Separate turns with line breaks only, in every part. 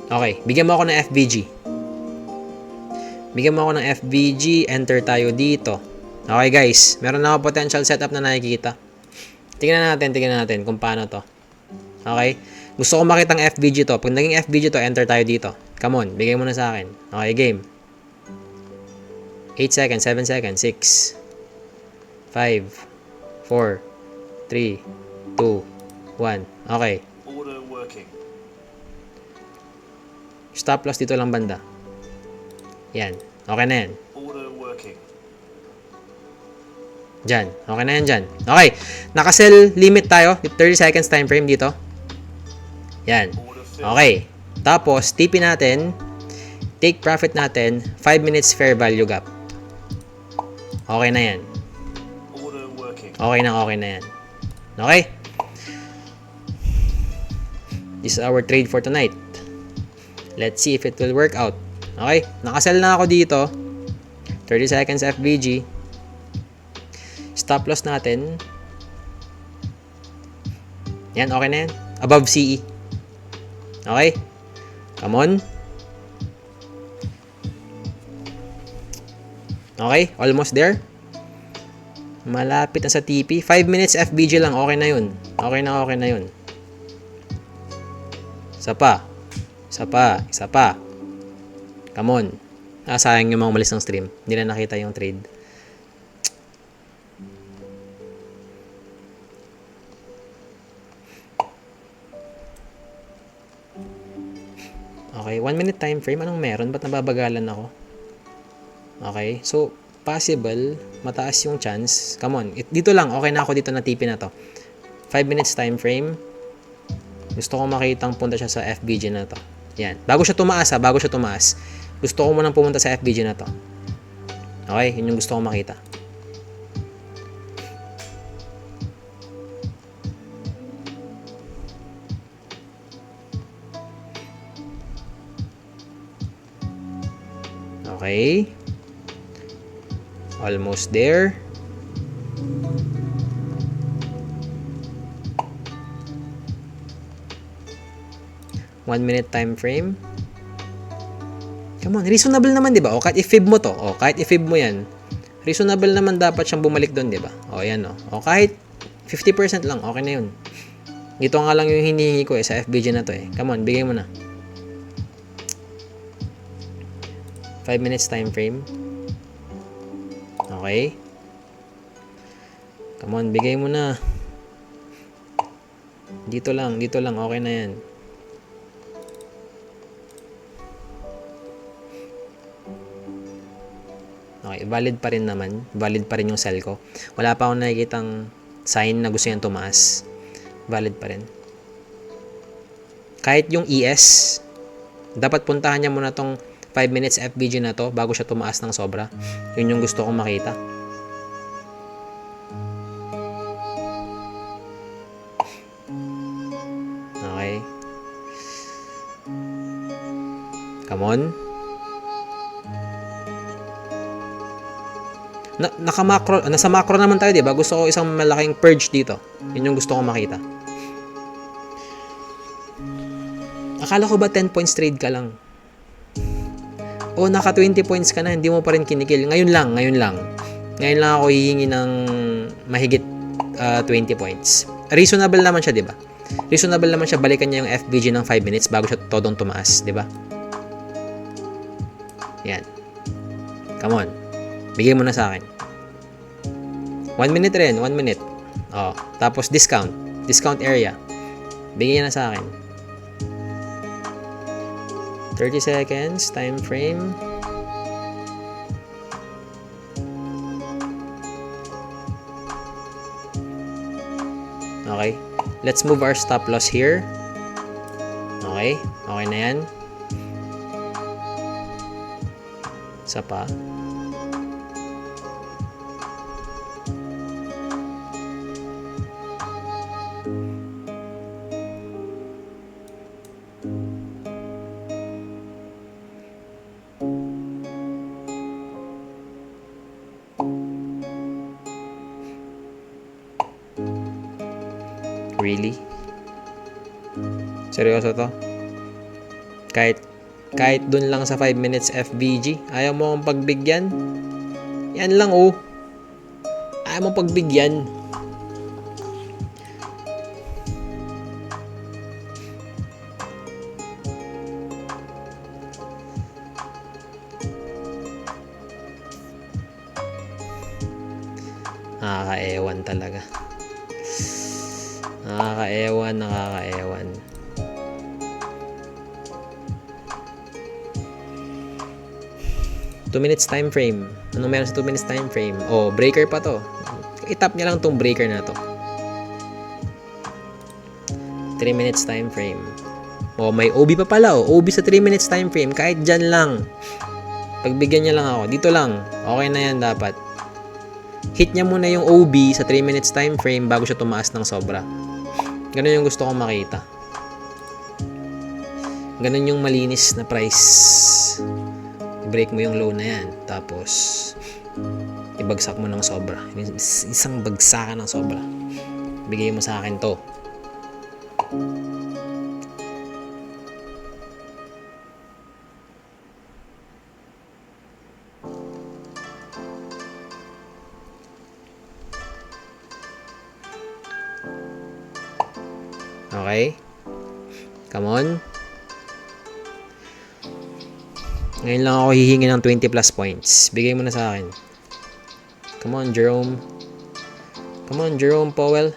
Okay, bigyan mo ako ng FVG. Bigyan mo ako ng FVG, enter tayo dito. Okay guys, meron na ako potential setup na nakikita. Tingnan natin kung paano to. Okay? Gusto ko makita ng FVG to. Pag naging FVG to, enter tayo dito. Come on, bigay mo na sa akin. Okay, game. 8 seconds, 7 seconds, 6, 5, 4, 3, 2, 1. Okay.
Order working.
Stop loss dito lang banda. Yan. Okay na yan.
Order working.
Dyan. Okay na yan dyan. Okay. Naka-sell limit tayo. 30 seconds time frame dito. Yan.
Order filled.
Okay. Tapos, TP natin. Take profit natin. 5 minutes fair value gap. Okay na yan.
Order working.
Okay na yan. Okay? This is our trade for tonight. Let's see if it will work out. Okay? Nakasell na ako dito. 30 seconds FVG. Stop loss natin. Yan, okay na yan. Above CE. Okay? Come on. Okay? Almost there. Malapit na sa TP. 5 minutes FVG lang. Okay na yun. Okay na yun. Isa pa. Come on. Sayang yung mga umalis ng stream. Hindi na nakita yung trade. Okay, 1 minute time frame. Anong meron? Ba't nababagalan ako? Okay, so possible, mataas yung chance. Come on, dito lang. Okay na ako dito na TP na to. 5 minutes time frame. Gusto ko makitang punta siya sa FBG na to. Yan. Bago siya tumaas. Gusto ko munang pumunta sa FBG na to. Okay, yun yung gusto ko makita. Okay. Almost there. One minute time frame. Come on, reasonable naman, di ba? O kahit i-fib mo to. O kahit i-fib mo yan. Reasonable naman dapat siyang bumalik doon, di ba? O yan o. O kahit 50% lang, okay na yun. Dito nga lang yung hinihingi ko sa FBG na to eh. Come on, bigay mo na. 5 minutes time frame. Okay. Come on, bigay mo na. Dito lang, okay na yan. Okay, valid pa rin naman. Valid pa rin yung sell ko. Wala pa akong nakikitang sign na gusto niyang tumaas. Valid pa rin. Kahit yung ES, dapat puntahan niya muna tong 5 minutes FBG na to bago siya tumaas ng sobra. Yun yung gusto kong makita. Okay. Come on. Nasa macro naman tayo, di ba? Gusto ko isang malaking purge dito. Yun yung gusto kong makita. Akala ko ba 10 points trade ka lang? O naka 20 points ka na, hindi mo pa rin kinikil. Ngayon lang ako hihingi ng mahigit 20 points. Reasonable naman siya, di ba? Reasonable naman siya, balikan niya yung FBG ng 5 minutes bago siya todong tumaas, di ba? Yan. Come on. Bigay mo na sa akin. 1 minute rin, 1 minute. Oh, tapos discount. Discount area. Bigay na sa akin. 30 seconds, time frame. Okay. Let's move our stop loss here. Okay. Okay na yan. Isa pa. Really? Seryoso to? Kahit dun lang sa 5 minutes FVG, ayaw mo akong pagbigyan? Yan lang oh. Ayaw mo pagbigyan. Nakakaewan talaga. Nakakaewan. 2 minutes time frame. Anong meron sa 2 minutes time frame? Oh, breaker pa to. I-tap niya lang tong breaker na to. 3 minutes time frame. Oh, may OB pa pala oh. OB sa 3 minutes time frame. Kahit dyan lang. Pagbigyan niya lang ako. Dito lang. Okay na yan dapat. Hit niya muna yung OB sa 3 minutes time frame bago siya tumaas ng sobra. Ganun yung gusto kong makita. Ganun yung malinis na price. Break mo yung low na yan. Tapos, ibagsak mo ng sobra. Isang bagsakan ng sobra. Bigay mo sa akin to. Okay? Come on. Ngayon lang ako hihingi ng 20 plus points. Bigay mo na sa akin. Come on, Jerome. Come on, Jerome Powell.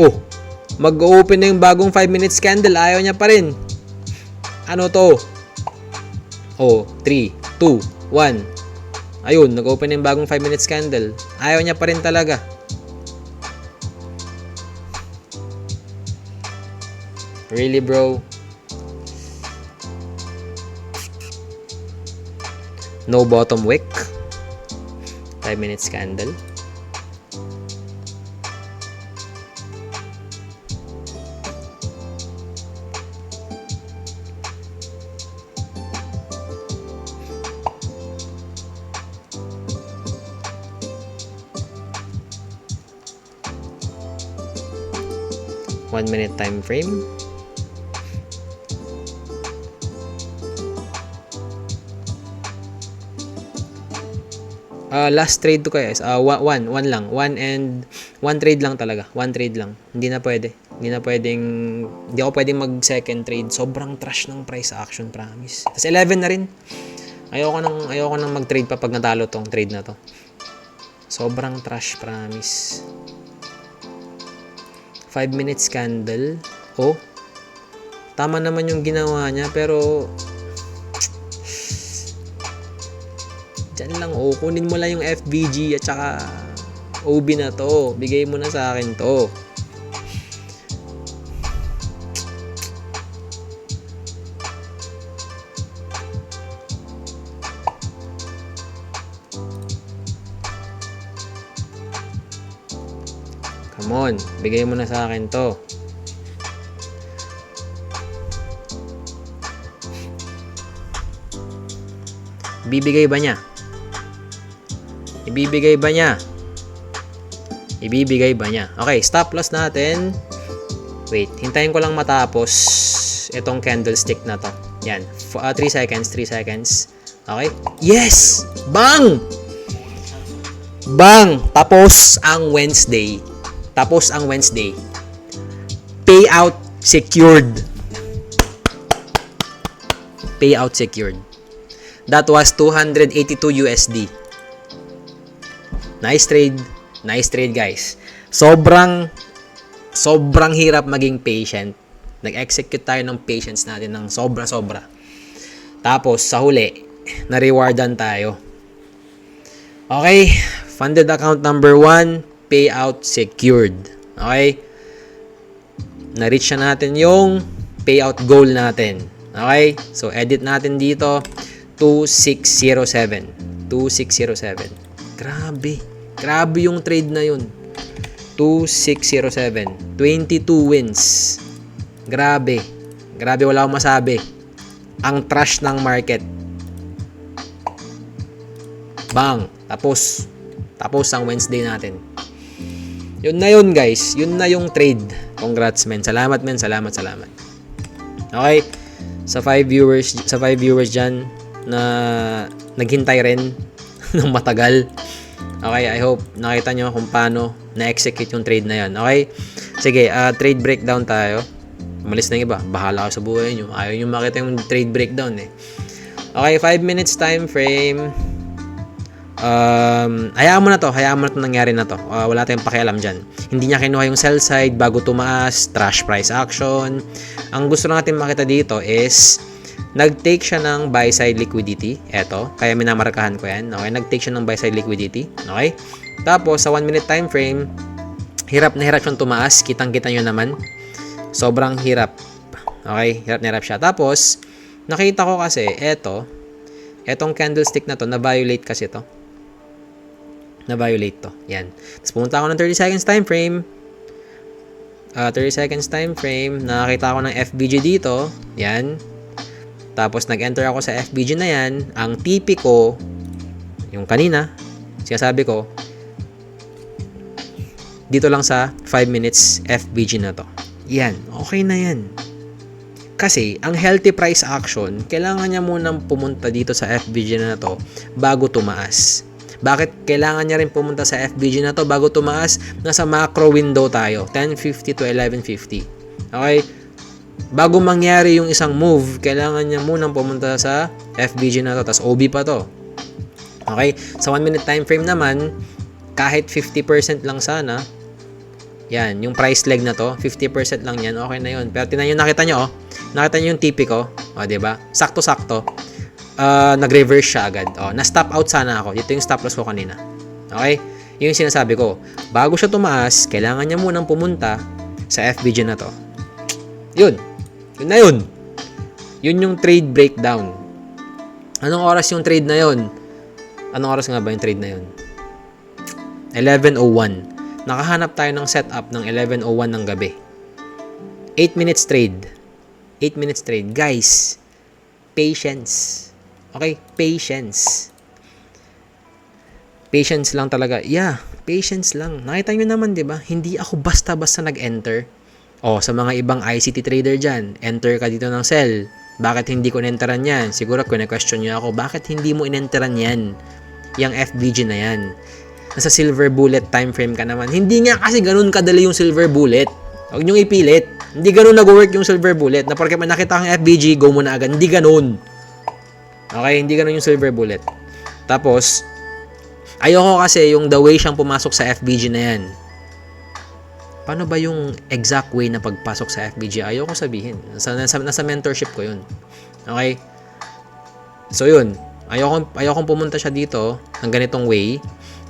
Oh, mag-open na yung bagong 5 minutes candle. Ayaw niya pa rin. Ano to? Oh, 3, 2, 1. Ayun, nag-open na yung bagong 5 minutes candle. Ayaw niya pa rin talaga. Really, bro? No bottom wick. 5 minutes candle. One minute time frame. Last trade to guys. One lang. One trade lang talaga. One trade lang. Hindi na pwedeng hindi ako pwedeng mag second trade. Sobrang trash ng price action, promise. Tapos 11 na rin. Ayoko nang mag-trade pa pag natalo tong trade na to. Sobrang trash, promise. 5 minutes candle. Oh. Tama naman yung ginawa niya pero dyan lang oh. Kunin mo lang yung FVG at saka OB na to. Bigay mo na sa akin to. Come on, bigay mo na sa akin to. Ibibigay ba niya? Ibibigay ba niya? Ibibigay ba niya? Okay, stop loss natin. Wait, hintayin ko lang matapos itong candlestick na to. Yan, 3 seconds, 3 seconds. Okay? Yes! Bang! Bang! Tapos ang Wednesday. Payout secured. Payout secured. That was 282 USD. Nice trade. Nice trade, guys. Sobrang hirap maging patient. Nag-execute tayo ng patience natin ng sobra-sobra. Tapos, sa huli, na-rewardan tayo. Okay. Funded account number 1, payout secured. Okay. Na-reach na natin yung payout goal natin. Okay. So, edit natin dito. 2607. Grabe yung trade na yun. 2607. 22 wins. Grabe, wala akong masabi. Ang trash ng market. Bang. Tapos, Tapos ang Wednesday natin. Yun na yun, guys. Yun na yung trade. Congrats, men. Salamat, men. Salamat. Okay. Sa 5 viewers dyan na naghintay rin ng matagal. Okay, I hope nakita nyo kung paano na-execute yung trade na yun. Okay? Sige, trade breakdown tayo. Umalis na yung iba. Bahala ka sa buhay nyo. Ayaw nyo makita yung trade breakdown eh. Okay, 5 minutes time frame. Hayaan mo na to nangyari na to. Wala tayong pakialam dyan. Hindi niya kinuha yung sell side bago tumaas, trash price action. Ang gusto natin makita dito is nag-take siya ng buy side liquidity. Eto, kaya minamarkahan ko yan. Okay, nag-take siya ng buy side liquidity. Okay? Tapos, sa 1 minute time frame, hirap na hirap siyang tumaas. Kitang-kita nyo naman. Sobrang hirap. Okay? Hirap na hirap siya. Tapos, nakita ko kasi, etong candlestick na to, na-violate kasi to. Na-violate to. Yan. Tapos, pumunta ako ng 30 seconds time frame. 30 seconds time frame. Nakakita ko ng FBG dito. Yan. Tapos, nag-enter ako sa FBG na yan. Ang TP ko, yung kanina, sinasabi ko, dito lang sa 5 minutes FBG na to. Yan. Okay na yan. Kasi, ang healthy price action, kailangan niya munang pumunta dito sa FBG na to bago tumaas. Bakit kailangan niya rin pumunta sa FBG na to bago tumaas? Nasa macro window tayo, 10.50 to 11.50. Okay? Bago mangyari yung isang move, kailangan niya munang pumunta sa FBG na to. Tapos OB pa to. Okay? Sa 1 minute time frame naman, kahit 50% lang sana, yan, yung price leg na to, 50% lang yan, okay na yun. Pero tinan nyo, nakita nyo, nakita nyo yung TP ko, diba? Sakto-sakto. Nag-reverse siya agad. Na-stop out sana ako. Dito yung stop loss ko kanina. Okay? Yun yung sinasabi ko. Bago siya tumaas, kailangan niya munang pumunta sa FBG na to. Yun. Yun na yun. Yun yung trade breakdown. Anong oras yung trade na yun? Anong oras nga ba yung trade na yun? 11:01. Nakahanap tayo ng setup ng 11:01 ng gabi. 8 minutes trade. 8 minutes trade. Guys, patience. Okay? Patience. Patience lang talaga. Yeah, patience lang. Nakita nyo naman, di ba? Hindi ako basta-basta nag-enter. Sa mga ibang ICT trader dyan, enter ka dito ng sell. Bakit hindi ko inenteran yan? Siguro kune-question nyo ako, bakit hindi mo inenteran yan? Yung FBG na yan. Nasa silver bullet time frame ka naman. Hindi nga kasi ganun kadali yung silver bullet. Huwag nyo ipilit. Hindi ganun nag-work yung silver bullet. Na porque man nakita kang FBG, go mo na agad. Hindi ganun. Okay, hindi ganun yung silver bullet. Tapos, ayoko kasi yung the way siyang pumasok sa FBG na yan. Paano ba yung exact way na pagpasok sa FBG? Ayoko sabihin. Nasa mentorship ko yun. Okay? So, yun. Ayokong pumunta siya dito ng ganitong way.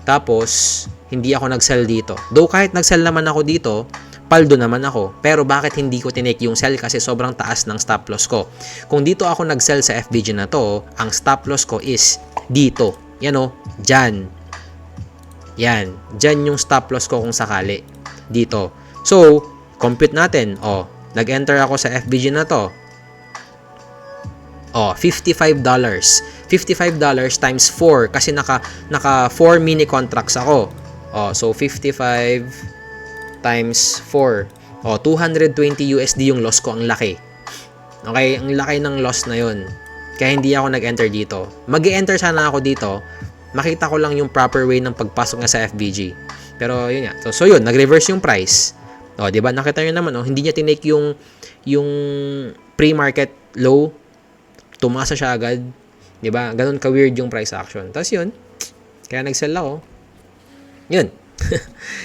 Tapos, hindi ako nag-sell dito. Though kahit nag-sell naman ako dito, paldo naman ako. Pero bakit hindi ko tinake yung sell? Kasi sobrang taas ng stop loss ko. Kung dito ako nag-sell sa FBG na to, ang stop loss ko is dito. Yan o, dyan. Yan. Dyan yung stop loss ko kung sakali. Dito. So, compute natin. Nag-enter ako sa FBG na to. $55. $55 times 4 kasi naka 4 mini contracts ako. So 55 times 4. 220 USD yung loss ko, ang laki. Okay, ang laki ng loss na yun. Kaya hindi ako nag-enter dito. Mag-e-enter sana ako dito. Makita ko lang yung proper way ng pagpasok nga sa FBG. Pero yun nga. So yun, nag-reverse yung price. Di ba? Nakita niyo naman, hindi niya tinake yung pre-market low. Tumasa siya agad. 'Di ba? Ganun ka weird yung price action. Tapos 'yun. Kaya nag-sell ako. 'Yun.